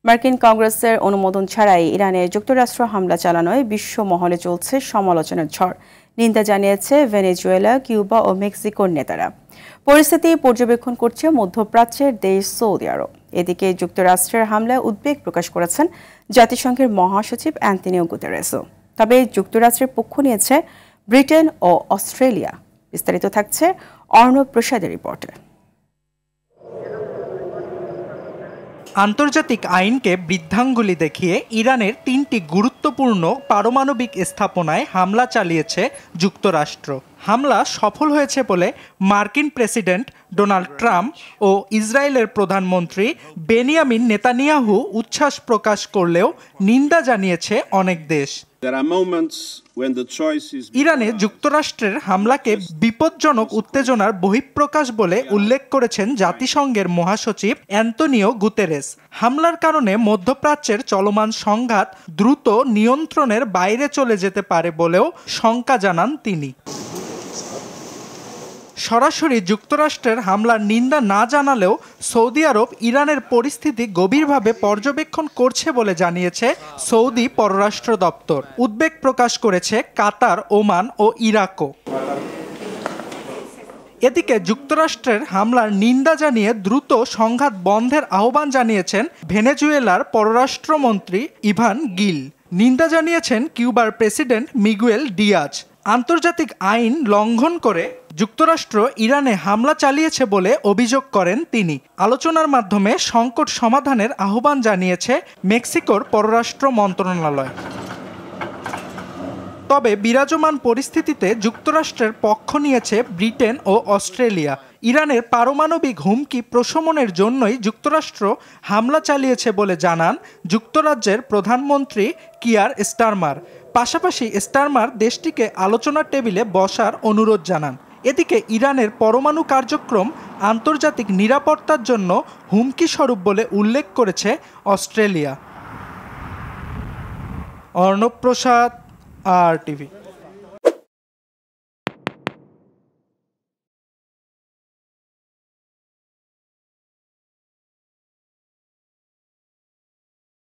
মার্কিন কংগ্রেসের অনুমোদন ছাড়াই ইরানে যুক্তরাষ্ট্র হামলা চালানোয় বিশ্ব মহলে চলছে সমালোচনার ঝড়। নিন্দা জানিয়েছে ভেনেজুয়েলা, কিউবা ও মেক্সিকোর নেতারা। পরিস্থিতি পর্যবেক্ষণ করছে মধ্যপ্রাচ্যের দেশ সৌদি আরব। এদিকে যুক্তরাষ্ট্রের হামলায় উদ্বেগ প্রকাশ করেছেন জাতিসংঘের মহাসচিব অ্যান্তোনিও গুতেরেসও। তবে যুক্তরাষ্ট্রের পক্ষ নিয়েছে ব্রিটেন ও অস্ট্রেলিয়া। বিস্তারিত থাকছে অর্ণব প্রসাদের রিপোর্টে। আন্তর্জাতিক আইনকে বৃদ্ধাঙ্গুলি দেখিয়ে ইরানের ৩টি গুরুত্বপূর্ণ পারমাণবিক স্থাপনায় হামলা চালিয়েছে যুক্তরাষ্ট্র। হামলা সফল হয়েছে বলে মার্কিন প্রেসিডেন্ট ডোনাল্ড ট্রাম্প ও ইসরায়েলের প্রধানমন্ত্রী বেনিয়ামিন নেতানিয়াহু উচ্ছ্বাস প্রকাশ করলেও নিন্দা জানিয়েছে অনেক দেশ। ইরানে যুক্তরাষ্ট্রের হামলাকে বিপজ্জনক উত্তেজনার বহিঃপ্রকাশ বলে উল্লেখ করেছেন জাতিসংঘের মহাসচিব অ্যান্তোনিও গুতেরেস। হামলার কারণে মধ্যপ্রাচ্যের চলমান সংঘাত দ্রুত নিয়ন্ত্রণের বাইরে চলে যেতে পারে বলেও শঙ্কা জানান তিনি। সরাসরি যুক্তরাষ্ট্রের হামলার নিন্দা না জানালেও সৌদি আরব ইরানের পরিস্থিতি গভীরভাবে পর্যবেক্ষণ করছে বলে জানিয়েছে সৌদি পররাষ্ট্র দপ্তর। উদ্বেগ প্রকাশ করেছে কাতার, ওমান ও ইরাকও। এদিকে যুক্তরাষ্ট্রের হামলার নিন্দা জানিয়ে দ্রুত সংঘাত বন্ধের আহ্বান জানিয়েছেন ভেনেজুয়েলার পররাষ্ট্রমন্ত্রী ইভান গিল। নিন্দা জানিয়েছেন কিউবার প্রেসিডেন্ট মিগুয়েল ডিয়াজ। আন্তর্জাতিক আইন লঙ্ঘন করে যুক্তরাষ্ট্র ইরানে হামলা চালিয়েছে বলে অভিযোগ করেন তিনি। আলোচনার মাধ্যমে সংকট সমাধানের আহ্বান জানিয়েছে মেক্সিকোর পররাষ্ট্র মন্ত্রণালয়। তবে বিরাজমান পরিস্থিতিতে যুক্তরাষ্ট্রের পক্ষ নিয়েছে ব্রিটেন ও অস্ট্রেলিয়া। ইরানের পারমাণবিক হুমকি প্রশমনের জন্যই যুক্তরাষ্ট্র হামলা চালিয়েছে বলে জানান যুক্তরাজ্যের প্রধানমন্ত্রী কিয়ার স্টারমার। পাশাপাশি স্টারমার দেশটিকে আলোচনার টেবিলে বসার অনুরোধ জানান। এদিকে ইরানের পরমাণু কার্যক্রম আন্তর্জাতিক নিরাপত্তার জন্য হুমকি স্বরূপ বলে উল্লেখ করেছে অস্ট্রেলিয়া। অর্ণব প্রসাদ, RTV।